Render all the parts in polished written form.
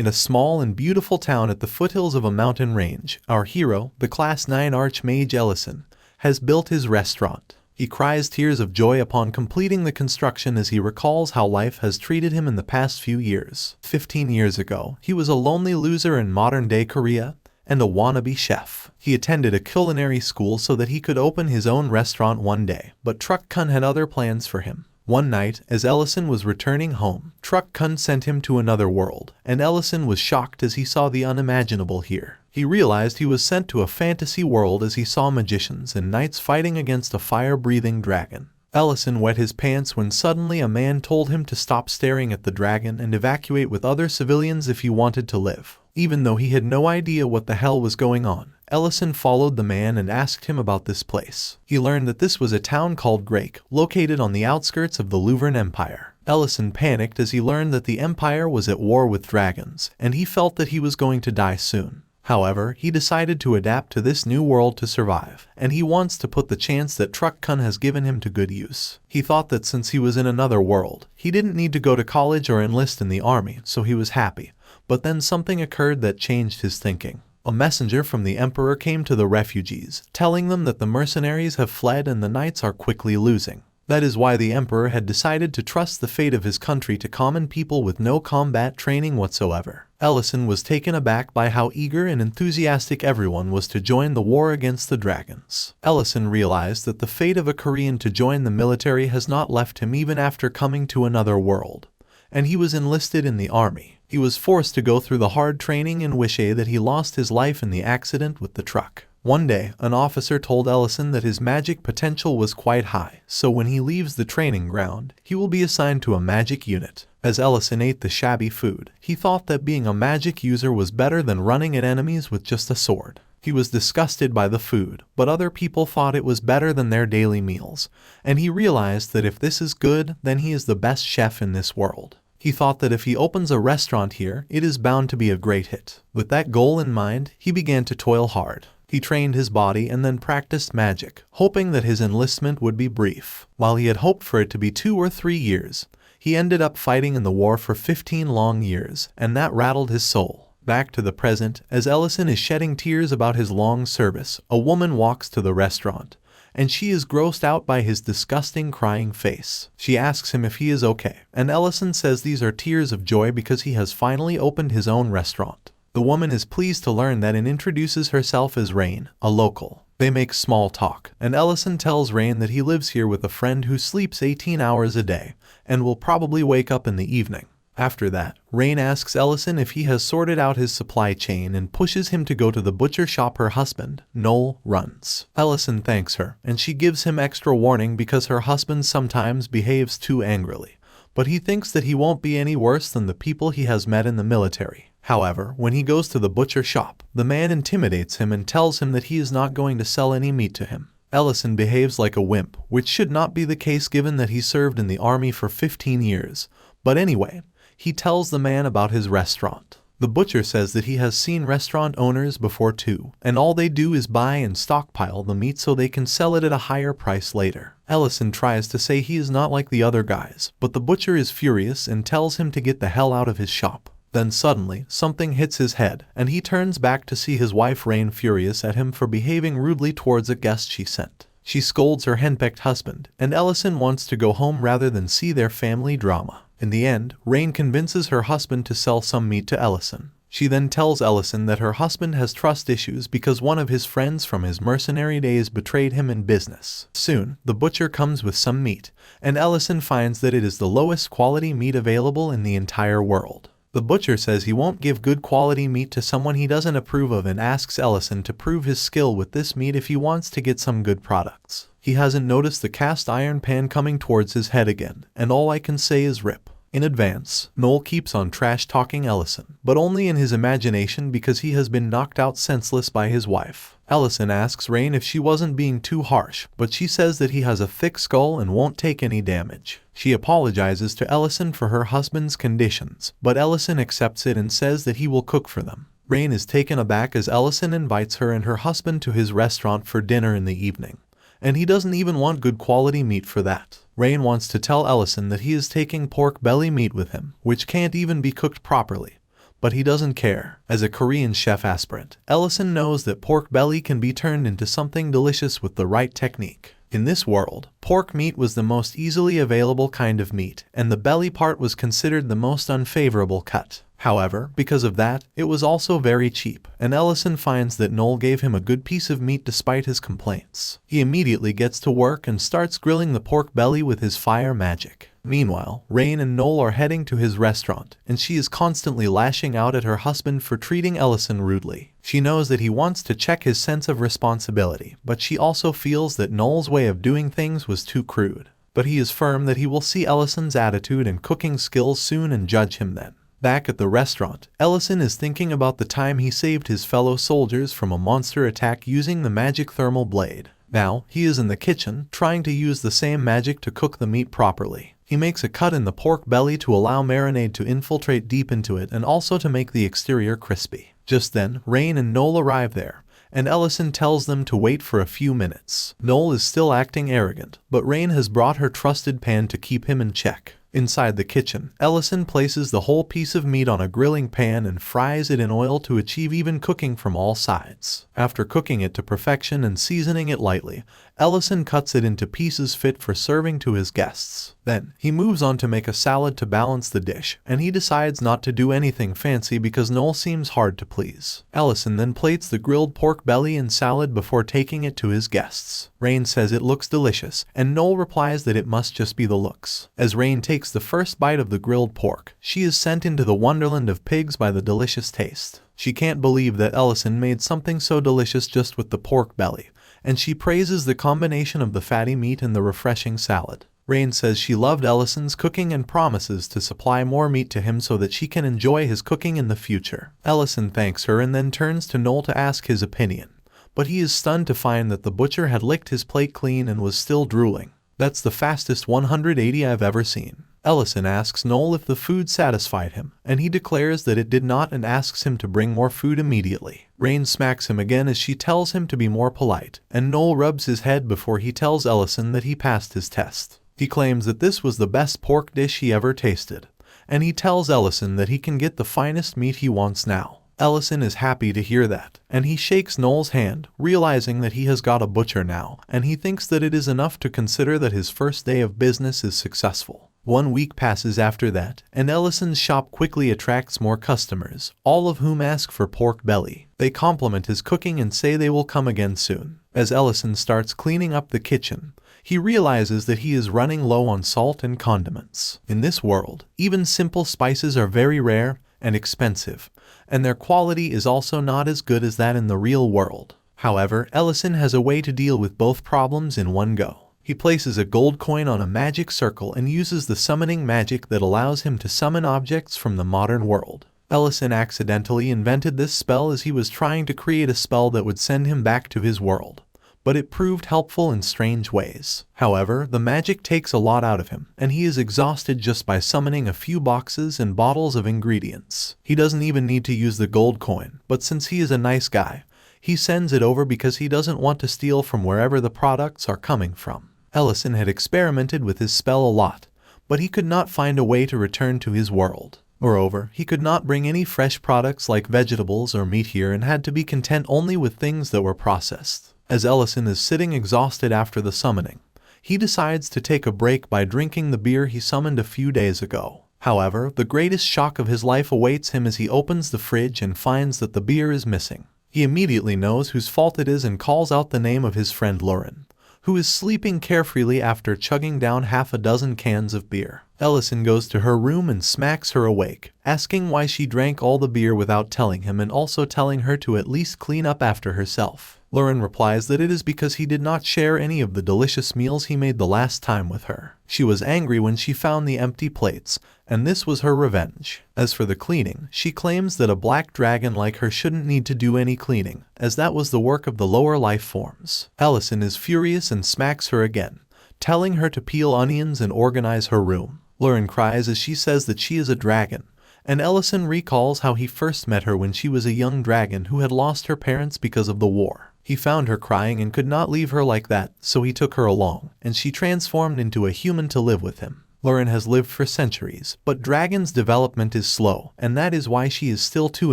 In a small and beautiful town at the foothills of a mountain range, our hero, the Class 9 Archmage Ellison, has built his restaurant. He cries tears of joy upon completing the construction as he recalls how life has treated him in the past few years. 15 years ago, he was a lonely loser in modern-day Korea and a wannabe chef. He attended a culinary school so that he could open his own restaurant one day, but Truck-kun had other plans for him. One night, as Ellison was returning home, Truck-kun sent him to another world, and Ellison was shocked as he saw the unimaginable here. He realized he was sent to a fantasy world as he saw magicians and knights fighting against a fire-breathing dragon. Ellison wet his pants when suddenly a man told him to stop staring at the dragon and evacuate with other civilians if he wanted to live. Even though he had no idea what the hell was going on, Ellison followed the man and asked him about this place. He learned that this was a town called Grake, located on the outskirts of the Louvren Empire. Ellison panicked as he learned that the empire was at war with dragons, and he felt that he was going to die soon. However, he decided to adapt to this new world to survive, and he wants to put the chance that Truck-kun has given him to good use. He thought that since he was in another world, he didn't need to go to college or enlist in the army, so he was happy. But then something occurred that changed his thinking. A messenger from the emperor came to the refugees, telling them that the mercenaries have fled and the knights are quickly losing. That is why the emperor had decided to trust the fate of his country to common people with no combat training whatsoever. Ellison was taken aback by how eager and enthusiastic everyone was to join the war against the dragons. Ellison realized that the fate of a Korean to join the military has not left him even after coming to another world, and he was enlisted in the army. He was forced to go through the hard training and wish that he lost his life in the accident with the truck. One day, an officer told Ellison that his magic potential was quite high, so when he leaves the training ground, he will be assigned to a magic unit. As Ellison ate the shabby food, he thought that being a magic user was better than running at enemies with just a sword. He was disgusted by the food, but other people thought it was better than their daily meals, and he realized that if this is good, then he is the best chef in this world. He thought that if he opens a restaurant here, it is bound to be a great hit. With that goal in mind, he began to toil hard. He trained his body and then practiced magic, hoping that his enlistment would be brief. While he had hoped for it to be 2 or 3 years, he ended up fighting in the war for 15 long years, and that rattled his soul. Back to the present, as Ellison is shedding tears about his long service, a woman walks to the restaurant, and she is grossed out by his disgusting crying face. She asks him if he is okay, and Ellison says these are tears of joy because he has finally opened his own restaurant. The woman is pleased to learn that and introduces herself as Rain, a local. They make small talk, and Ellison tells Rain that he lives here with a friend who sleeps 18 hours a day, and will probably wake up in the evening. After that, Rain asks Ellison if he has sorted out his supply chain and pushes him to go to the butcher shop her husband, Noel, runs. Ellison thanks her, and she gives him extra warning because her husband sometimes behaves too angrily. But he thinks that he won't be any worse than the people he has met in the military. However, when he goes to the butcher shop, the man intimidates him and tells him that he is not going to sell any meat to him. Ellison behaves like a wimp, which should not be the case given that he served in the army for 15 years. But anyway, he tells the man about his restaurant. The butcher says that he has seen restaurant owners before too, and all they do is buy and stockpile the meat so they can sell it at a higher price later. Ellison tries to say he is not like the other guys, but the butcher is furious and tells him to get the hell out of his shop. Then suddenly, something hits his head, and he turns back to see his wife Rain furious at him for behaving rudely towards a guest she sent. She scolds her henpecked husband, and Ellison wants to go home rather than see their family drama. In the end, Rain convinces her husband to sell some meat to Ellison. She then tells Ellison that her husband has trust issues because one of his friends from his mercenary days betrayed him in business. Soon, the butcher comes with some meat, and Ellison finds that it is the lowest quality meat available in the entire world. The butcher says he won't give good quality meat to someone he doesn't approve of and asks Ellison to prove his skill with this meat if he wants to get some good products. He hasn't noticed the cast iron pan coming towards his head again, and all I can say is rip. In advance, Noel keeps on trash-talking Ellison, but only in his imagination because he has been knocked out senseless by his wife. Ellison asks Rain if she wasn't being too harsh, but she says that he has a thick skull and won't take any damage. She apologizes to Ellison for her husband's conditions, but Ellison accepts it and says that he will cook for them. Rain is taken aback as Ellison invites her and her husband to his restaurant for dinner in the evening, and he doesn't even want good quality meat for that. Rain wants to tell Ellison that he is taking pork belly meat with him, which can't even be cooked properly. but he doesn't care. As a Korean chef aspirant, Ellison knows that pork belly can be turned into something delicious with the right technique. In this world, pork meat was the most easily available kind of meat, and the belly part was considered the most unfavorable cut. However, because of that, it was also very cheap, and Ellison finds that Noel gave him a good piece of meat despite his complaints. He immediately gets to work and starts grilling the pork belly with his fire magic. Meanwhile, Rain and Noel are heading to his restaurant, and she is constantly lashing out at her husband for treating Ellison rudely. She knows that he wants to check his sense of responsibility, but she also feels that Noel's way of doing things was too crude. But he is firm that he will see Ellison's attitude and cooking skills soon and judge him then. Back at the restaurant, Ellison is thinking about the time he saved his fellow soldiers from a monster attack using the magic thermal blade. Now, he is in the kitchen, trying to use the same magic to cook the meat properly. He makes a cut in the pork belly to allow marinade to infiltrate deep into it and also to make the exterior crispy. Just then, Rain and Noel arrive there, and Ellison tells them to wait for a few minutes. Noel is still acting arrogant, but Rain has brought her trusted pan to keep him in check. Inside the kitchen, Ellison places the whole piece of meat on a grilling pan and fries it in oil to achieve even cooking from all sides. After cooking it to perfection and seasoning it lightly, Ellison cuts it into pieces fit for serving to his guests. Then, he moves on to make a salad to balance the dish, and he decides not to do anything fancy because Noel seems hard to please. Ellison then plates the grilled pork belly and salad before taking it to his guests. Rain says it looks delicious, and Noel replies that it must just be the looks. As Rain takes the first bite of the grilled pork, she is sent into the wonderland of pigs by the delicious taste. She can't believe that Ellison made something so delicious just with the pork belly, and she praises the combination of the fatty meat and the refreshing salad. Rain says she loved Ellison's cooking and promises to supply more meat to him so that she can enjoy his cooking in the future. Ellison thanks her and then turns to Noel to ask his opinion, but he is stunned to find that the butcher had licked his plate clean and was still drooling. That's the fastest 180 I've ever seen. Ellison asks Noel if the food satisfied him, and he declares that it did not and asks him to bring more food immediately. Rain smacks him again as she tells him to be more polite, and Noel rubs his head before he tells Ellison that he passed his test. He claims that this was the best pork dish he ever tasted, and he tells Ellison that he can get the finest meat he wants now. Ellison is happy to hear that, and he shakes Noel's hand, realizing that he has got a butcher now, and he thinks that it is enough to consider that his first day of business is successful. 1 week passes after that, and Ellison's shop quickly attracts more customers, all of whom ask for pork belly. They compliment his cooking and say they will come again soon. As Ellison starts cleaning up the kitchen, he realizes that he is running low on salt and condiments. In this world, even simple spices are very rare and expensive, and their quality is also not as good as that in the real world. However, Ellison has a way to deal with both problems in one go. He places a gold coin on a magic circle and uses the summoning magic that allows him to summon objects from the modern world. Ellison accidentally invented this spell as he was trying to create a spell that would send him back to his world, but it proved helpful in strange ways. However, the magic takes a lot out of him, and he is exhausted just by summoning a few boxes and bottles of ingredients. He doesn't even need to use the gold coin, but since he is a nice guy, he sends it over because he doesn't want to steal from wherever the products are coming from. Ellison had experimented with his spell a lot, but he could not find a way to return to his world. Moreover, he could not bring any fresh products like vegetables or meat here and had to be content only with things that were processed. As Ellison is sitting exhausted after the summoning, he decides to take a break by drinking the beer he summoned a few days ago. However, the greatest shock of his life awaits him as he opens the fridge and finds that the beer is missing. He immediately knows whose fault it is and calls out the name of his friend Lauren, who is sleeping carefreely after chugging down half a dozen cans of beer. Ellison goes to her room and smacks her awake, asking why she drank all the beer without telling him and also telling her to at least clean up after herself. Lauren replies that it is because he did not share any of the delicious meals he made the last time with her. She was angry when she found the empty plates, and this was her revenge. As for the cleaning, she claims that a black dragon like her shouldn't need to do any cleaning, as that was the work of the lower life forms. Ellison is furious and smacks her again, telling her to peel onions and organize her room. Lauren cries as she says that she is a dragon, and Ellison recalls how he first met her when she was a young dragon who had lost her parents because of the war. He found her crying and could not leave her like that, so he took her along, and she transformed into a human to live with him. Lauren has lived for centuries, but Dragon's development is slow, and that is why she is still too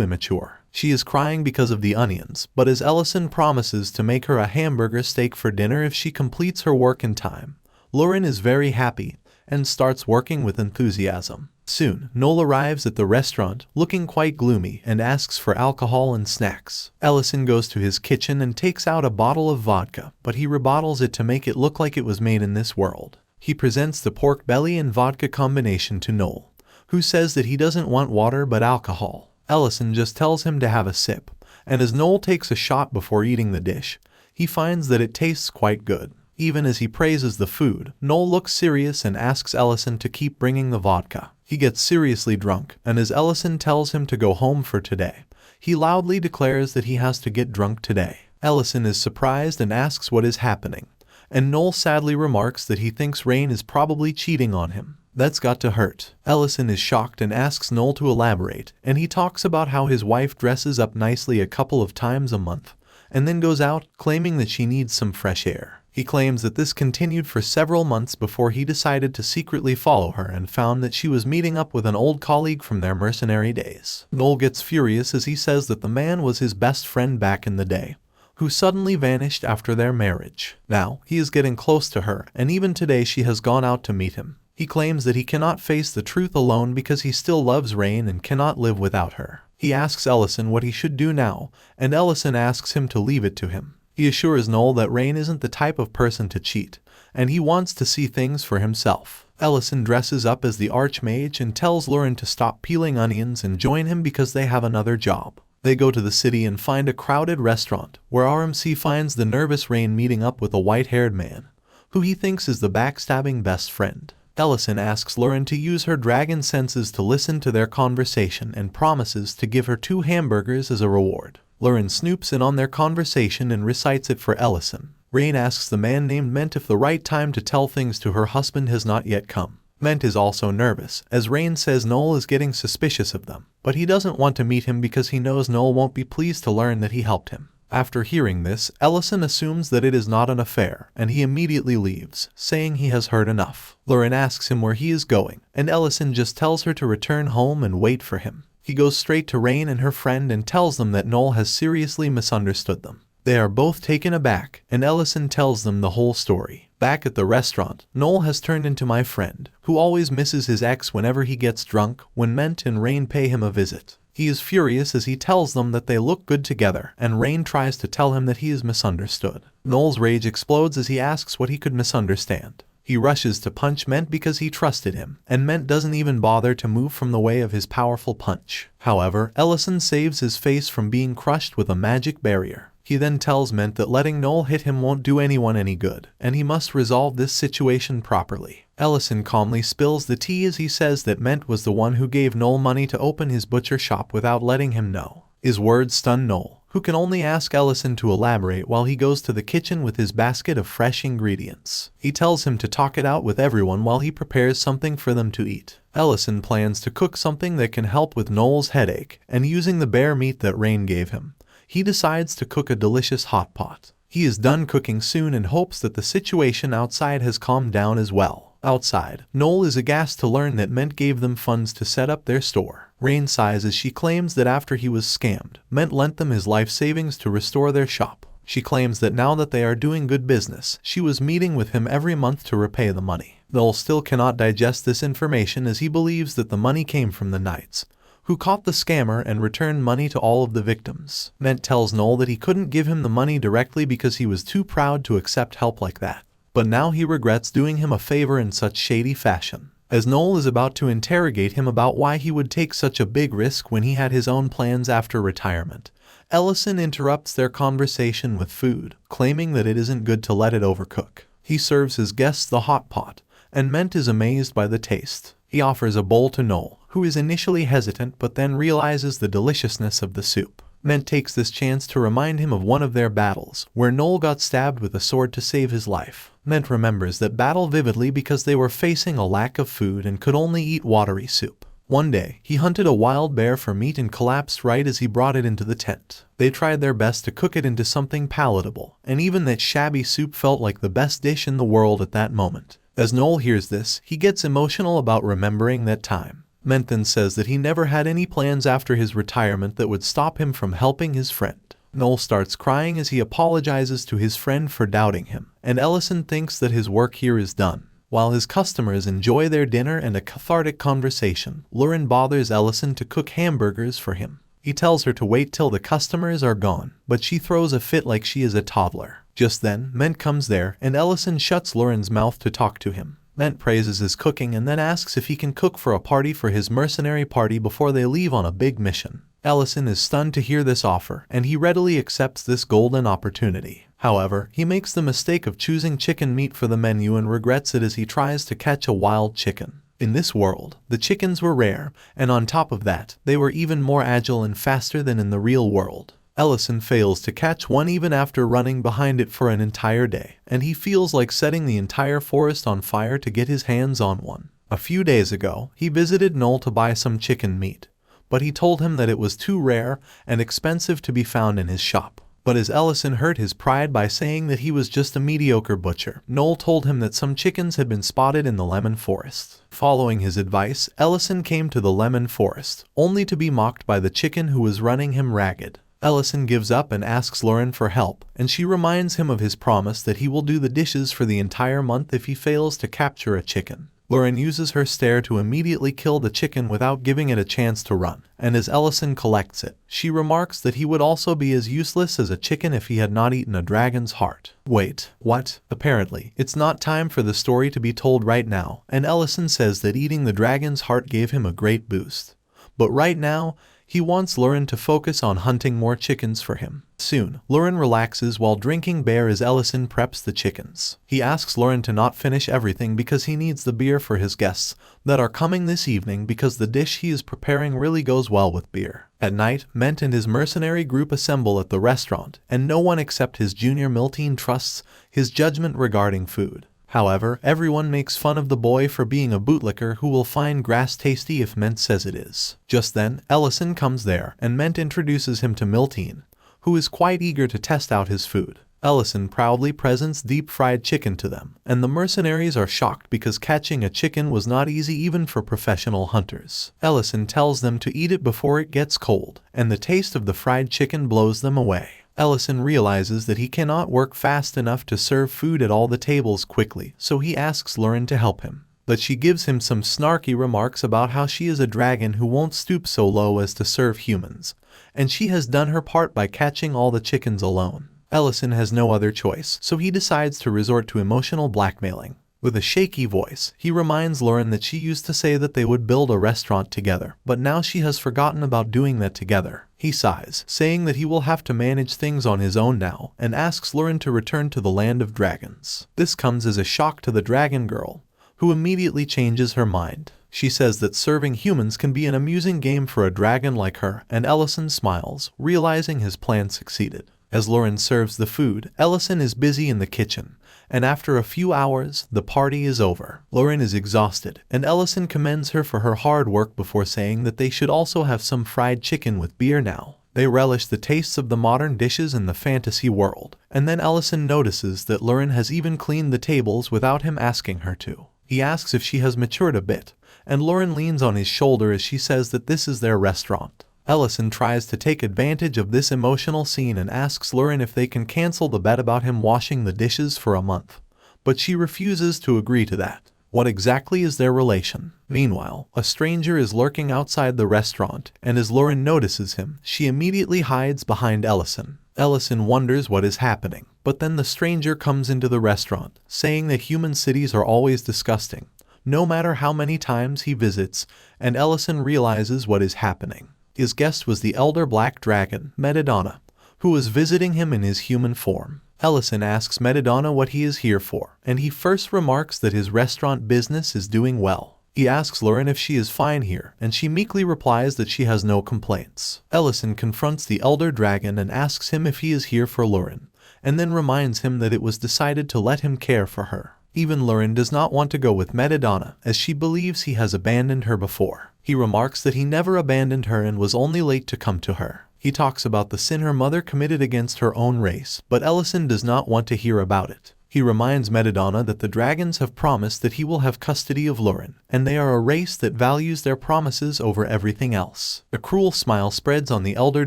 immature. She is crying because of the onions, but as Ellison promises to make her a hamburger steak for dinner if she completes her work in time, Lauren is very happy and starts working with enthusiasm. Soon, Noel arrives at the restaurant, looking quite gloomy, and asks for alcohol and snacks. Ellison goes to his kitchen and takes out a bottle of vodka, but he rebottles it to make it look like it was made in this world. He presents the pork belly and vodka combination to Noel, who says that he doesn't want water but alcohol. Ellison just tells him to have a sip, and as Noel takes a shot before eating the dish, he finds that it tastes quite good. Even as he praises the food, Noel looks serious and asks Ellison to keep bringing the vodka. He gets seriously drunk, and as Ellison tells him to go home for today, he loudly declares that he has to get drunk today. Ellison is surprised and asks what is happening, and Noel sadly remarks that he thinks Rain is probably cheating on him. That's got to hurt. Ellison is shocked and asks Noel to elaborate, and he talks about how his wife dresses up nicely a couple of times a month, and then goes out, claiming that she needs some fresh air. He claims that this continued for several months before he decided to secretly follow her and found that she was meeting up with an old colleague from their mercenary days. Noel gets furious as he says that the man was his best friend back in the day, who suddenly vanished after their marriage. Now, he is getting close to her, and even today she has gone out to meet him. He claims that he cannot face the truth alone because he still loves Rain and cannot live without her. He asks Ellison what he should do now, and Ellison asks him to leave it to him. He assures Noel that Rain isn't the type of person to cheat, and he wants to see things for himself. Ellison dresses up as the Archmage and tells Lauren to stop peeling onions and join him because they have another job. They go to the city and find a crowded restaurant, where RMC finds the nervous Rain meeting up with a white-haired man, who he thinks is the backstabbing best friend. Ellison asks Lauren to use her dragon senses to listen to their conversation and promises to give her 2 hamburgers as a reward. Lauren snoops in on their conversation and recites it for Ellison. Rain asks the man named Ment if the right time to tell things to her husband has not yet come. Ment is also nervous, as Rain says Noel is getting suspicious of them, but he doesn't want to meet him because he knows Noel won't be pleased to learn that he helped him. After hearing this, Ellison assumes that it is not an affair, and he immediately leaves, saying he has heard enough. Lauren asks him where he is going, and Ellison just tells her to return home and wait for him. He goes straight to Rain and her friend and tells them that Noel has seriously misunderstood them. They are both taken aback, and Ellison tells them the whole story. Back at the restaurant, Noel has turned into my friend, who always misses his ex whenever he gets drunk, when Ment and Rain pay him a visit. He is furious as he tells them that they look good together, and Rain tries to tell him that he is misunderstood. Noel's rage explodes as he asks what he could misunderstand. He rushes to punch Ment because he trusted him, and Ment doesn't even bother to move from the way of his powerful punch. However, Ellison saves his face from being crushed with a magic barrier. He then tells Ment that letting Noel hit him won't do anyone any good, and he must resolve this situation properly. Ellison calmly spills the tea as he says that Ment was the one who gave Noel money to open his butcher shop without letting him know. His words stun Noel, who can only ask Ellison to elaborate while he goes to the kitchen with his basket of fresh ingredients. He tells him to talk it out with everyone while he prepares something for them to eat. Ellison plans to cook something that can help with Noel's headache, and using the bear meat that Rain gave him, he decides to cook a delicious hot pot. He is done cooking soon and hopes that the situation outside has calmed down as well. Outside, Noel is aghast to learn that Ment gave them funds to set up their store. Rain sighs as she claims that after he was scammed, Ment lent them his life savings to restore their shop. She claims that now that they are doing good business, she was meeting with him every month to repay the money. Noel still cannot digest this information as he believes that the money came from the knights, who caught the scammer and returned money to all of the victims. Ment tells Noel that he couldn't give him the money directly because he was too proud to accept help like that, but now he regrets doing him a favor in such shady fashion. As Noel is about to interrogate him about why he would take such a big risk when he had his own plans after retirement, Ellison interrupts their conversation with food, claiming that it isn't good to let it overcook. He serves his guests the hot pot, and Ment is amazed by the taste. He offers a bowl to Noel, who is initially hesitant but then realizes the deliciousness of the soup. Ment takes this chance to remind him of one of their battles, where Noel got stabbed with a sword to save his life. Ment remembers that battle vividly because they were facing a lack of food and could only eat watery soup. One day, he hunted a wild bear for meat and collapsed right as he brought it into the tent. They tried their best to cook it into something palatable, and even that shabby soup felt like the best dish in the world at that moment. As Noel hears this, he gets emotional about remembering that time. Ment then says that he never had any plans after his retirement that would stop him from helping his friend. Noel starts crying as he apologizes to his friend for doubting him, and Ellison thinks that his work here is done. While his customers enjoy their dinner and a cathartic conversation, Lauren bothers Ellison to cook hamburgers for him. He tells her to wait till the customers are gone, but she throws a fit like she is a toddler. Just then, Ment comes there, and Ellison shuts Lauren's mouth to talk to him. Ment praises his cooking and then asks if he can cook for a party for his mercenary party before they leave on a big mission. Ellison is stunned to hear this offer, and he readily accepts this golden opportunity. However, he makes the mistake of choosing chicken meat for the menu and regrets it as he tries to catch a wild chicken. In this world, the chickens were rare, and on top of that, they were even more agile and faster than in the real world. Ellison fails to catch one even after running behind it for an entire day, and he feels like setting the entire forest on fire to get his hands on one. A few days ago, he visited Noel to buy some chicken meat, but he told him that it was too rare and expensive to be found in his shop. But as Ellison hurt his pride by saying that he was just a mediocre butcher, Noel told him that some chickens had been spotted in the lemon forest. Following his advice, Ellison came to the lemon forest, only to be mocked by the chicken who was running him ragged. Ellison gives up and asks Lauren for help, and she reminds him of his promise that he will do the dishes for the entire month if he fails to capture a chicken. Lauren uses her stare to immediately kill the chicken without giving it a chance to run, and as Ellison collects it, she remarks that he would also be as useless as a chicken if he had not eaten a dragon's heart. Wait, what? Apparently, it's not time for the story to be told right now, and Ellison says that eating the dragon's heart gave him a great boost. But right now, he wants Lauren to focus on hunting more chickens for him. Soon, Lauren relaxes while drinking beer as Ellison preps the chickens. He asks Lauren to not finish everything because he needs the beer for his guests that are coming this evening because the dish he is preparing really goes well with beer. At night, Ment and his mercenary group assemble at the restaurant, and no one except his junior Miltine trusts his judgment regarding food. However, everyone makes fun of the boy for being a bootlicker who will find grass tasty if Ment says it is. Just then, Ellison comes there, and Ment introduces him to Miltine, who is quite eager to test out his food. Ellison proudly presents deep-fried chicken to them, and the mercenaries are shocked because catching a chicken was not easy even for professional hunters. Ellison tells them to eat it before it gets cold, and the taste of the fried chicken blows them away. Ellison realizes that he cannot work fast enough to serve food at all the tables quickly, so he asks Lauren to help him. But she gives him some snarky remarks about how she is a dragon who won't stoop so low as to serve humans, and she has done her part by catching all the chickens alone. Ellison has no other choice, so he decides to resort to emotional blackmailing. With a shaky voice, he reminds Lauren that she used to say that they would build a restaurant together, but now she has forgotten about doing that together. He sighs, saying that he will have to manage things on his own now, and asks Lauren to return to the land of dragons. This comes as a shock to the dragon girl, who immediately changes her mind. She says that serving humans can be an amusing game for a dragon like her, and Ellison smiles, realizing his plan succeeded. As Lauren serves the food, Ellison is busy in the kitchen, and after a few hours, the party is over. Lauren is exhausted, and Ellison commends her for her hard work before saying that they should also have some fried chicken with beer now. They relish the tastes of the modern dishes in the fantasy world, and then Ellison notices that Lauren has even cleaned the tables without him asking her to. He asks if she has matured a bit, and Lauren leans on his shoulder as she says that this is their restaurant. Ellison tries to take advantage of this emotional scene and asks Lauren if they can cancel the bet about him washing the dishes for a month, but she refuses to agree to that. What exactly is their relation? Meanwhile, a stranger is lurking outside the restaurant, and as Lauren notices him, she immediately hides behind Ellison. Ellison wonders what is happening, but then the stranger comes into the restaurant, saying that human cities are always disgusting, no matter how many times he visits, and Ellison realizes what is happening. His guest was the elder black dragon, Metadonna, who was visiting him in his human form. Ellison asks Metadonna what he is here for, and he first remarks that his restaurant business is doing well. He asks Lauren if she is fine here, and she meekly replies that she has no complaints. Ellison confronts the elder dragon and asks him if he is here for Lauren, and then reminds him that it was decided to let him care for her. Even Lauren does not want to go with Metadonna, as she believes he has abandoned her before. He remarks that he never abandoned her and was only late to come to her. He talks about the sin her mother committed against her own race, but Ellison does not want to hear about it. He reminds Metadonna that the dragons have promised that he will have custody of Lauren, and they are a race that values their promises over everything else. A cruel smile spreads on the elder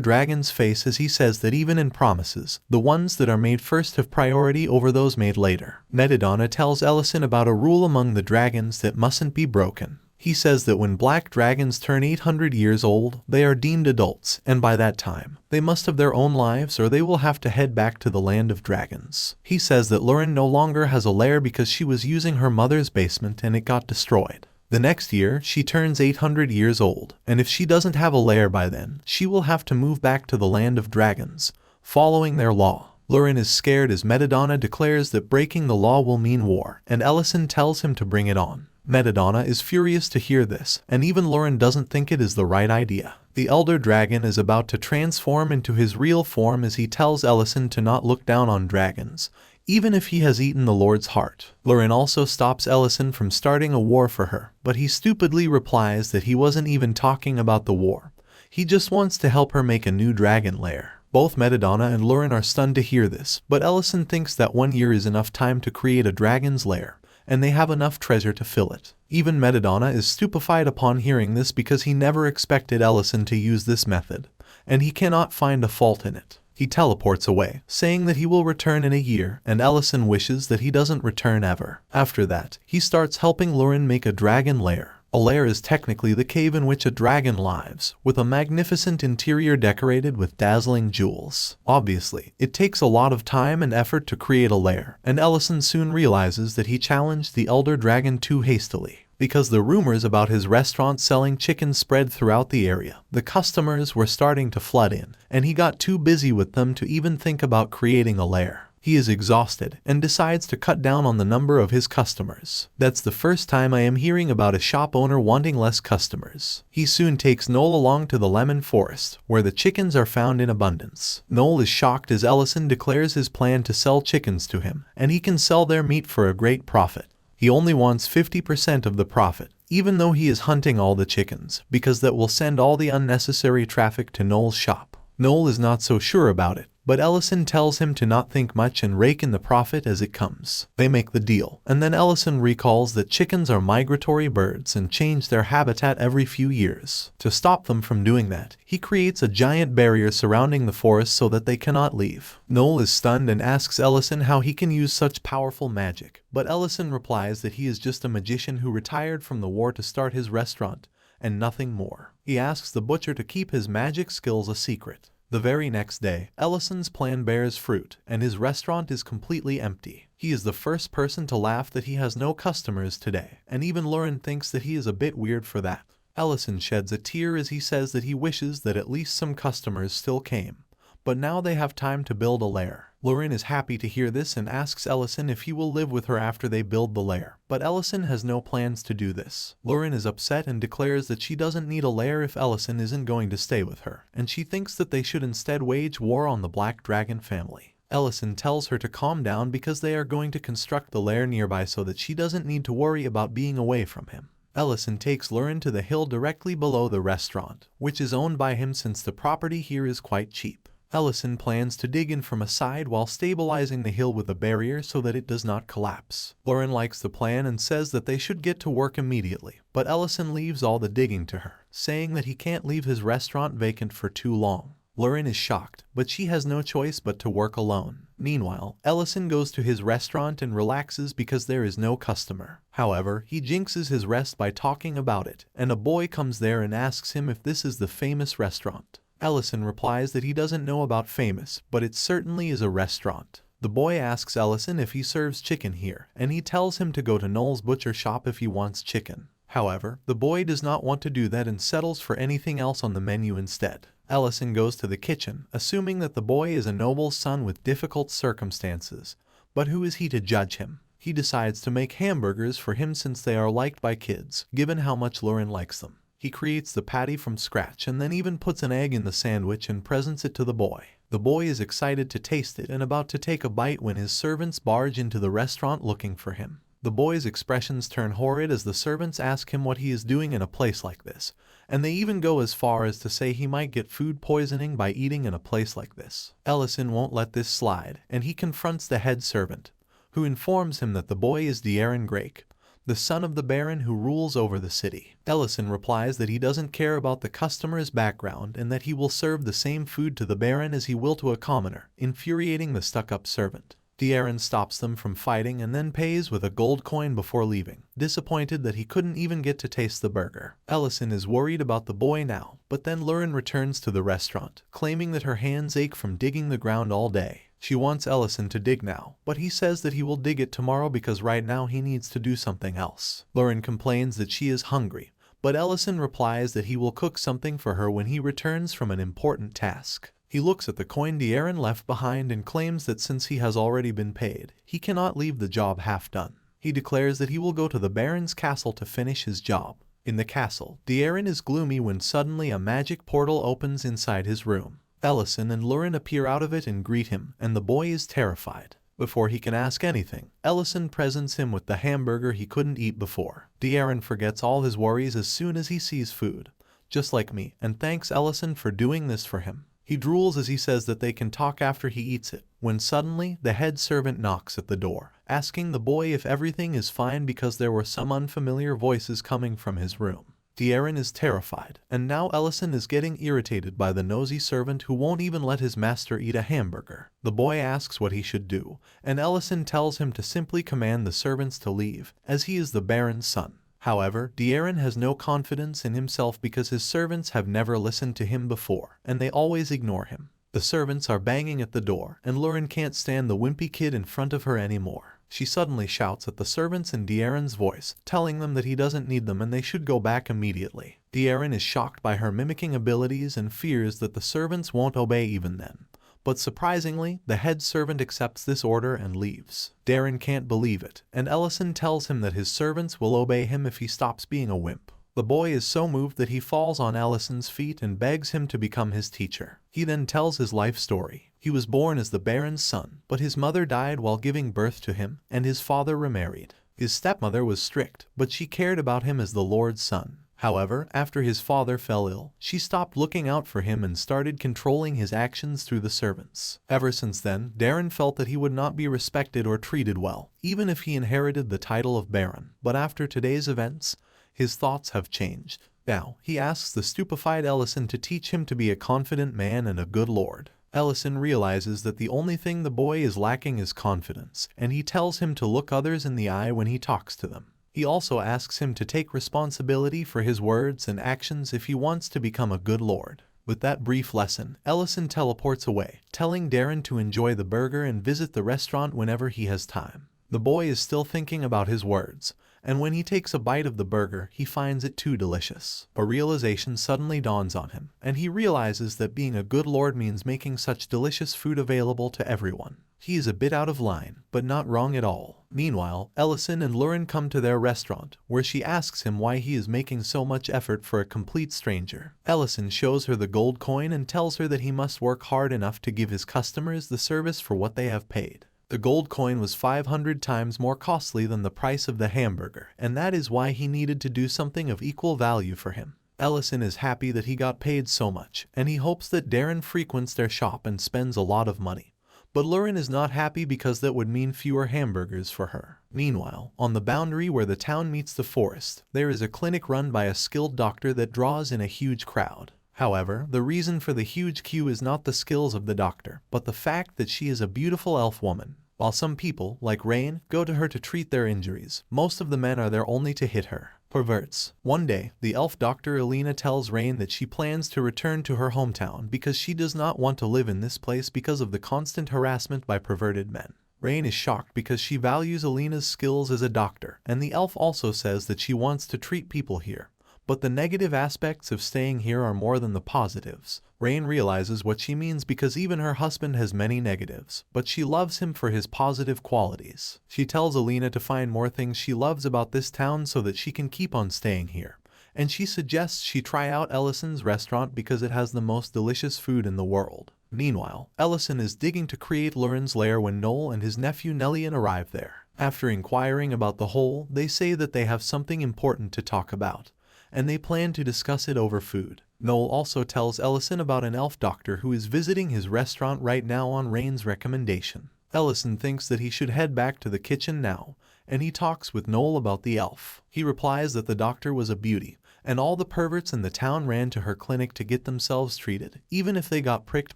dragon's face as he says that even in promises, the ones that are made first have priority over those made later. Metadonna tells Ellison about a rule among the dragons that mustn't be broken. He says that when black dragons turn 800 years old, they are deemed adults, and by that time, they must have their own lives or they will have to head back to the land of dragons. He says that Lauren no longer has a lair because she was using her mother's basement and it got destroyed. The next year, she turns 800 years old, and if she doesn't have a lair by then, she will have to move back to the land of dragons, following their law. Lauren is scared as Metadonna declares that breaking the law will mean war, and Ellison tells him to bring it on. Metadonna is furious to hear this, and even Lauren doesn't think it is the right idea. The elder dragon is about to transform into his real form as he tells Ellison to not look down on dragons, even if he has eaten the Lord's heart. Lauren also stops Ellison from starting a war for her, but he stupidly replies that he wasn't even talking about the war. He just wants to help her make a new dragon lair. Both Metadonna and Lauren are stunned to hear this, but Ellison thinks that 1 year is enough time to create a dragon's lair, and they have enough treasure to fill it. Even Metadonna is stupefied upon hearing this because he never expected Ellison to use this method, and he cannot find a fault in it. He teleports away, saying that he will return in a year, and Ellison wishes that he doesn't return ever. After that, he starts helping Lauren make a dragon lair. A lair is technically the cave in which a dragon lives, with a magnificent interior decorated with dazzling jewels. Obviously, it takes a lot of time and effort to create a lair, and Ellison soon realizes that he challenged the elder dragon too hastily. Because the rumors about his restaurant selling chicken spread throughout the area, the customers were starting to flood in, and he got too busy with them to even think about creating a lair. He is exhausted and decides to cut down on the number of his customers. That's the first time I am hearing about a shop owner wanting less customers. He soon takes Noel along to the lemon forest, where the chickens are found in abundance. Noel is shocked as Ellison declares his plan to sell chickens to him, and he can sell their meat for a great profit. He only wants 50% of the profit, even though he is hunting all the chickens, because that will send all the unnecessary traffic to Noel's shop. Noel is not so sure about it, but Ellison tells him to not think much and rake in the profit as it comes. They make the deal, and then Ellison recalls that chickens are migratory birds and change their habitat every few years. To stop them from doing that, he creates a giant barrier surrounding the forest so that they cannot leave. Noel is stunned and asks Ellison how he can use such powerful magic, but Ellison replies that he is just a magician who retired from the war to start his restaurant, and nothing more. He asks the butcher to keep his magic skills a secret. The very next day, Ellison's plan bears fruit, and his restaurant is completely empty. He is the first person to laugh that he has no customers today, and even Lauren thinks that he is a bit weird for that. Ellison sheds a tear as he says that he wishes that at least some customers still came, but now they have time to build a lair. Lauren is happy to hear this and asks Ellison if he will live with her after they build the lair, but Ellison has no plans to do this. Lauren is upset and declares that she doesn't need a lair if Ellison isn't going to stay with her, and she thinks that they should instead wage war on the Black Dragon family. Ellison tells her to calm down because they are going to construct the lair nearby so that she doesn't need to worry about being away from him. Ellison takes Lauren to the hill directly below the restaurant, which is owned by him since the property here is quite cheap. Ellison plans to dig in from a side while stabilizing the hill with a barrier so that it does not collapse. Lauren likes the plan and says that they should get to work immediately, but Ellison leaves all the digging to her, saying that he can't leave his restaurant vacant for too long. Lauren is shocked, but she has no choice but to work alone. Meanwhile, Ellison goes to his restaurant and relaxes because there is no customer. However, he jinxes his rest by talking about it, and a boy comes there and asks him if this is the famous restaurant. Ellison replies that he doesn't know about famous, but it certainly is a restaurant. The boy asks Ellison if he serves chicken here, and he tells him to go to Noel's butcher shop if he wants chicken. However, the boy does not want to do that and settles for anything else on the menu instead. Ellison goes to the kitchen, assuming that the boy is a noble's son with difficult circumstances, but who is he to judge him? He decides to make hamburgers for him since they are liked by kids, given how much Lauren likes them. He creates the patty from scratch and then even puts an egg in the sandwich and presents it to the boy. The boy is excited to taste it and about to take a bite when his servants barge into the restaurant looking for him. The boy's expressions turn horrid as the servants ask him what he is doing in a place like this, and they even go as far as to say he might get food poisoning by eating in a place like this. Ellison won't let this slide, and he confronts the head servant, who informs him that the boy is Darren Grake, the son of the Baron who rules over the city. Ellison replies that he doesn't care about the customer's background and that he will serve the same food to the Baron as he will to a commoner, infuriating the stuck-up servant. Darren stops them from fighting and then pays with a gold coin before leaving, disappointed that he couldn't even get to taste the burger. Ellison is worried about the boy now, but then Lauren returns to the restaurant, claiming that her hands ache from digging the ground all day. She wants Ellison to dig now, but he says that he will dig it tomorrow because right now he needs to do something else. Lauren complains that she is hungry, but Ellison replies that he will cook something for her when he returns from an important task. He looks at the coin Darren left behind and claims that since he has already been paid, he cannot leave the job half done. He declares that he will go to the Baron's castle to finish his job. In the castle, Darren is gloomy when suddenly a magic portal opens inside his room. Ellison and Lauren appear out of it and greet him, and the boy is terrified. Before he can ask anything, Ellison presents him with the hamburger he couldn't eat before. Darren forgets all his worries as soon as he sees food, just like me, and thanks Ellison for doing this for him. He drools as he says that they can talk after he eats it, when suddenly the head servant knocks at the door, asking the boy if everything is fine because there were some unfamiliar voices coming from his room. Darren is terrified, and now Ellison is getting irritated by the nosy servant who won't even let his master eat a hamburger. The boy asks what he should do, and Ellison tells him to simply command the servants to leave, as he is the Baron's son. However, Darren has no confidence in himself because his servants have never listened to him before, and they always ignore him. The servants are banging at the door, and Lauren can't stand the wimpy kid in front of her anymore. She suddenly shouts at the servants in Darren's voice, telling them that he doesn't need them and they should go back immediately. Darren is shocked by her mimicking abilities and fears that the servants won't obey even then. But surprisingly, the head servant accepts this order and leaves. Darren can't believe it, and Ellison tells him that his servants will obey him if he stops being a wimp. The boy is so moved that he falls on Ellison's feet and begs him to become his teacher. He then tells his life story. He was born as the Baron's son, but his mother died while giving birth to him, and his father remarried. His stepmother was strict, but she cared about him as the Lord's son. However, after his father fell ill, she stopped looking out for him and started controlling his actions through the servants. Ever since then, Darren felt that he would not be respected or treated well, even if he inherited the title of Baron. But after today's events, his thoughts have changed. Now, he asks the stupefied Ellison to teach him to be a confident man and a good lord. Ellison realizes that the only thing the boy is lacking is confidence, and he tells him to look others in the eye when he talks to them. He also asks him to take responsibility for his words and actions if he wants to become a good lord. With that brief lesson, Ellison teleports away, telling Darren to enjoy the burger and visit the restaurant whenever he has time. The boy is still thinking about his words, and when he takes a bite of the burger, he finds it too delicious. A realization suddenly dawns on him, and he realizes that being a good lord means making such delicious food available to everyone. He is a bit out of line, but not wrong at all. Meanwhile, Ellison and Lauren come to their restaurant, where she asks him why he is making so much effort for a complete stranger. Ellison shows her the gold coin and tells her that he must work hard enough to give his customers the service for what they have paid. The gold coin was 500 times more costly than the price of the hamburger, and that is why he needed to do something of equal value for him. Ellison is happy that he got paid so much, and he hopes that Darren frequents their shop and spends a lot of money. But Lauren is not happy because that would mean fewer hamburgers for her. Meanwhile, on the boundary where the town meets the forest, there is a clinic run by a skilled doctor that draws in a huge crowd. However, the reason for the huge queue is not the skills of the doctor, but the fact that she is a beautiful elf woman. While some people, like Rain, go to her to treat their injuries, most of the men are there only to hit her. Perverts. One day, the elf doctor Elena tells Rain that she plans to return to her hometown because she does not want to live in this place because of the constant harassment by perverted men. Rain is shocked because she values Elena's skills as a doctor, and the elf also says that she wants to treat people here. But the negative aspects of staying here are more than the positives. Rain realizes what she means because even her husband has many negatives, but she loves him for his positive qualities. She tells Elena to find more things she loves about this town so that she can keep on staying here. And she suggests she try out Ellison's restaurant because it has the most delicious food in the world. Meanwhile, Ellison is digging to create Lauren's lair when Noel and his nephew Nellian arrive there. After inquiring about the hole, they say that they have something important to talk about, and they plan to discuss it over food. Noel also tells Ellison about an elf doctor who is visiting his restaurant right now on Rain's recommendation. Ellison thinks that he should head back to the kitchen now, and he talks with Noel about the elf. He replies that the doctor was a beauty, and all the perverts in the town ran to her clinic to get themselves treated, even if they got pricked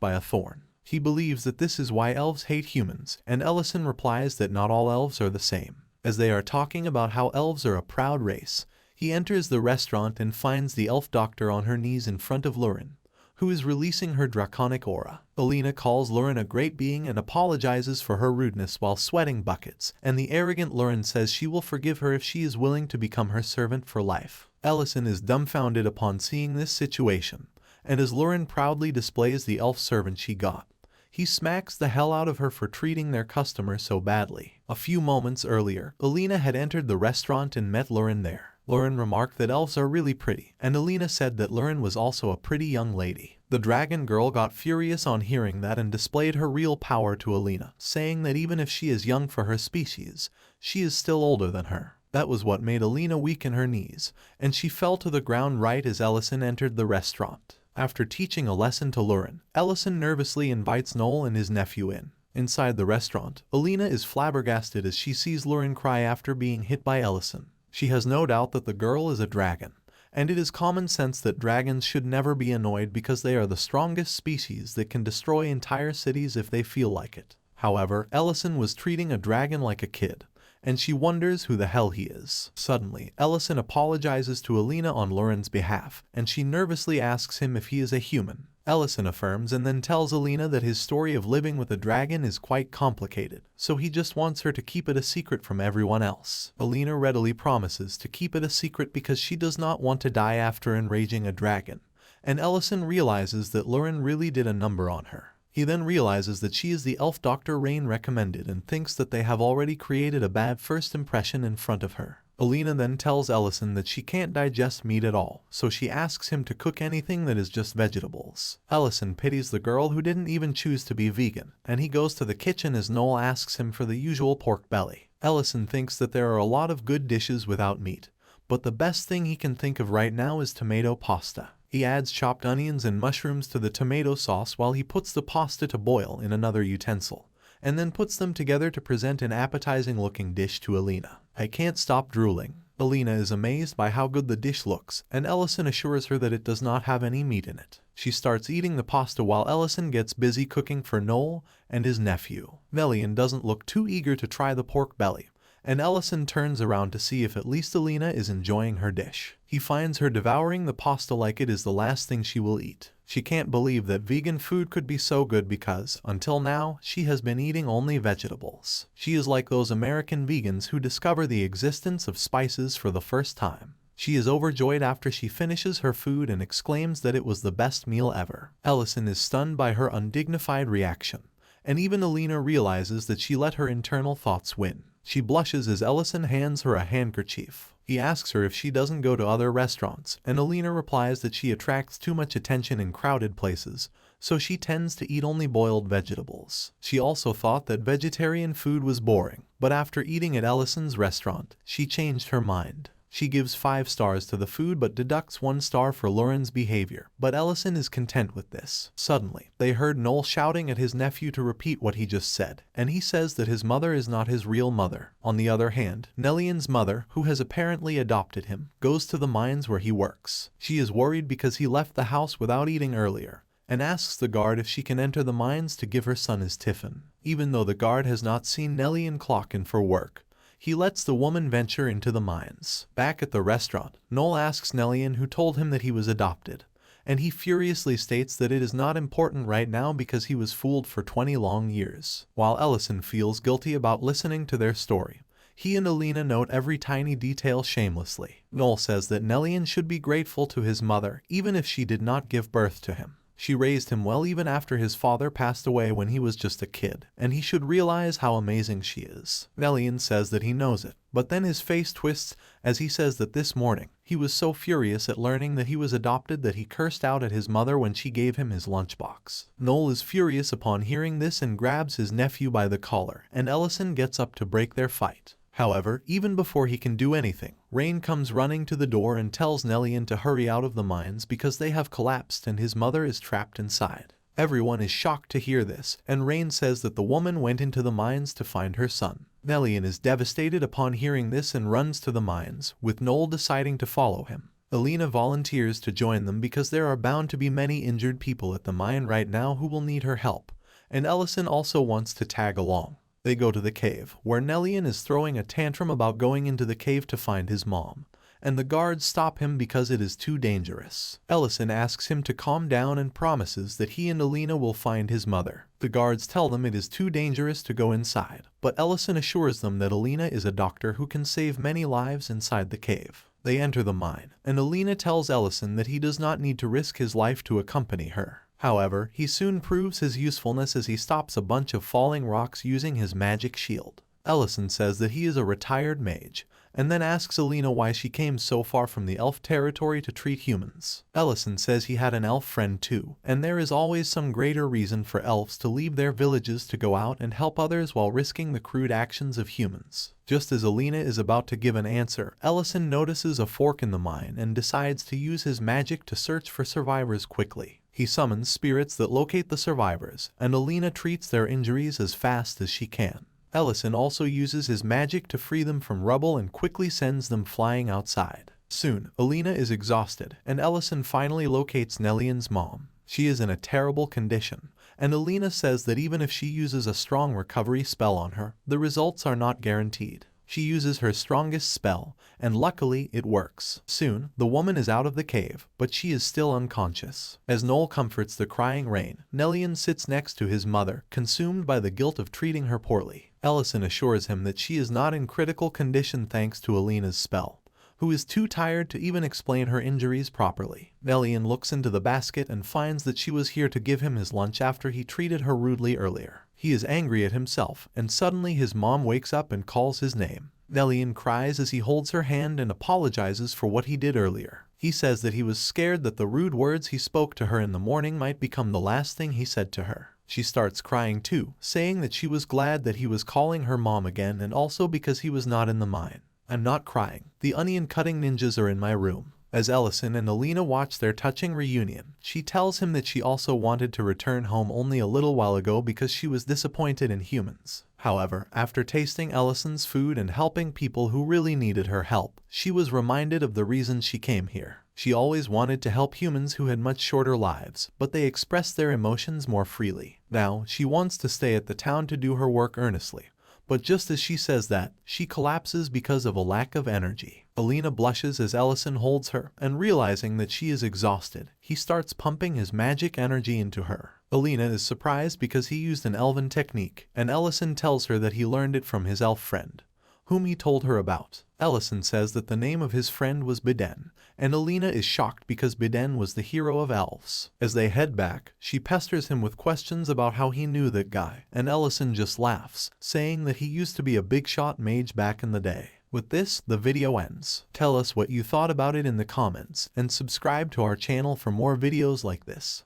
by a thorn. He believes that this is why elves hate humans, and Ellison replies that not all elves are the same. As they are talking about how elves are a proud race, he enters the restaurant and finds the elf doctor on her knees in front of Lauren, who is releasing her draconic aura. Alina calls Lauren a great being and apologizes for her rudeness while sweating buckets, and the arrogant Lauren says she will forgive her if she is willing to become her servant for life. Ellison is dumbfounded upon seeing this situation, and as Lauren proudly displays the elf servant she got, he smacks the hell out of her for treating their customer so badly. A few moments earlier, Alina had entered the restaurant and met Lauren there. Lauren remarked that elves are really pretty, and Alina said that Lauren was also a pretty young lady. The dragon girl got furious on hearing that and displayed her real power to Alina, saying that even if she is young for her species, she is still older than her. That was what made Alina weaken her knees, and she fell to the ground right as Ellison entered the restaurant. After teaching a lesson to Lauren, Ellison nervously invites Noel and his nephew in. Inside the restaurant, Alina is flabbergasted as she sees Lauren cry after being hit by Ellison. She has no doubt that the girl is a dragon, and it is common sense that dragons should never be annoyed because they are the strongest species that can destroy entire cities if they feel like it. However, Ellison was treating a dragon like a kid, and she wonders who the hell he is. Suddenly, Ellison apologizes to Alina on Lauren's behalf, and she nervously asks him if he is a human. Ellison affirms and then tells Alina that his story of living with a dragon is quite complicated, so he just wants her to keep it a secret from everyone else. Alina readily promises to keep it a secret because she does not want to die after enraging a dragon, and Ellison realizes that Lauren really did a number on her. He then realizes that she is the elf Dr. Rain recommended and thinks that they have already created a bad first impression in front of her. Alina then tells Ellison that she can't digest meat at all, so she asks him to cook anything that is just vegetables. Ellison pities the girl who didn't even choose to be vegan, and he goes to the kitchen as Noel asks him for the usual pork belly. Ellison thinks that there are a lot of good dishes without meat, but the best thing he can think of right now is tomato pasta. He adds chopped onions and mushrooms to the tomato sauce while he puts the pasta to boil in another utensil, and then puts them together to present an appetizing-looking dish to Alina. I can't stop drooling. Alina is amazed by how good the dish looks, and Ellison assures her that it does not have any meat in it. She starts eating the pasta while Ellison gets busy cooking for Noel and his nephew. Melian doesn't look too eager to try the pork belly, and Ellison turns around to see if at least Alina is enjoying her dish. He finds her devouring the pasta like it is the last thing she will eat. She can't believe that vegan food could be so good because, until now, she has been eating only vegetables. She is like those American vegans who discover the existence of spices for the first time. She is overjoyed after she finishes her food and exclaims that it was the best meal ever. Ellison is stunned by her undignified reaction, and even Alina realizes that she let her internal thoughts win. She blushes as Ellison hands her a handkerchief. He asks her if she doesn't go to other restaurants, and Alina replies that she attracts too much attention in crowded places, so she tends to eat only boiled vegetables. She also thought that vegetarian food was boring, but after eating at Ellison's restaurant, she changed her mind. She gives 5 stars to the food but deducts 1 star for Lauren's behavior, but Ellison is content with this. Suddenly, they heard Noel shouting at his nephew to repeat what he just said, and he says that his mother is not his real mother. On the other hand, Nelian's mother, who has apparently adopted him, goes to the mines where he works. She is worried because he left the house without eating earlier, and asks the guard if she can enter the mines to give her son his tiffin. Even though the guard has not seen Nelian clock in for work, he lets the woman venture into the mines. Back at the restaurant, Noel asks Nelian who told him that he was adopted, and he furiously states that it is not important right now because he was fooled for 20 long years. While Ellison feels guilty about listening to their story, he and Alina note every tiny detail shamelessly. Noel says that Nelian should be grateful to his mother even if she did not give birth to him. She raised him well even after his father passed away when he was just a kid, and he should realize how amazing she is. Nelian says that he knows it, but then his face twists as he says that this morning, he was so furious at learning that he was adopted that he cursed out at his mother when she gave him his lunchbox. Noel is furious upon hearing this and grabs his nephew by the collar, and Ellison gets up to break their fight. However, even before he can do anything, Rain comes running to the door and tells Nelian to hurry out of the mines because they have collapsed and his mother is trapped inside. Everyone is shocked to hear this, and Rain says that the woman went into the mines to find her son. Nellian is devastated upon hearing this and runs to the mines, with Noel deciding to follow him. Alina volunteers to join them because there are bound to be many injured people at the mine right now who will need her help, and Ellison also wants to tag along. They go to the cave, where Nellian is throwing a tantrum about going into the cave to find his mom, and the guards stop him because it is too dangerous. Ellison asks him to calm down and promises that he and Alina will find his mother. The guards tell them it is too dangerous to go inside, but Ellison assures them that Alina is a doctor who can save many lives inside the cave. They enter the mine, and Alina tells Ellison that he does not need to risk his life to accompany her. However, he soon proves his usefulness as he stops a bunch of falling rocks using his magic shield. Ellison says that he is a retired mage, and then asks Alina why she came so far from the elf territory to treat humans. Ellison says he had an elf friend too, and there is always some greater reason for elves to leave their villages to go out and help others while risking the crude actions of humans. Just as Alina is about to give an answer, Ellison notices a fork in the mine and decides to use his magic to search for survivors quickly. He summons spirits that locate the survivors, and Alina treats their injuries as fast as she can. Ellison also uses his magic to free them from rubble and quickly sends them flying outside. Soon, Alina is exhausted, and Ellison finally locates Nellian's mom. She is in a terrible condition, and Alina says that even if she uses a strong recovery spell on her, the results are not guaranteed. She uses her strongest spell, and luckily it works. Soon, the woman is out of the cave, but she is still unconscious. As Noel comforts the crying Rain, Nellian sits next to his mother, consumed by the guilt of treating her poorly. Ellison assures him that she is not in critical condition thanks to Alina's spell, who is too tired to even explain her injuries properly. Nellian looks into the basket and finds that she was here to give him his lunch after he treated her rudely earlier. He is angry at himself, and suddenly his mom wakes up and calls his name. Nellian cries as he holds her hand and apologizes for what he did earlier. He says that he was scared that the rude words he spoke to her in the morning might become the last thing he said to her. She starts crying too, saying that she was glad that he was calling her mom again and also because he was not in the mine. I'm not crying. The onion-cutting ninjas are in my room. As Ellison and Alina watch their touching reunion, she tells him that she also wanted to return home only a little while ago because she was disappointed in humans. However, after tasting Ellison's food and helping people who really needed her help, she was reminded of the reason she came here. She always wanted to help humans who had much shorter lives, but they expressed their emotions more freely. Now, she wants to stay at the town to do her work earnestly. But just as she says that, she collapses because of a lack of energy. Alina blushes as Ellison holds her, and realizing that she is exhausted, he starts pumping his magic energy into her. Alina is surprised because he used an elven technique, and Ellison tells her that he learned it from his elf friend, whom he told her about. Ellison says that the name of his friend was Biden, and Alina is shocked because Biden was the hero of elves. As they head back, she pesters him with questions about how he knew that guy, and Ellison just laughs, saying that he used to be a big shot mage back in the day. With this, the video ends. Tell us what you thought about it in the comments, and subscribe to our channel for more videos like this.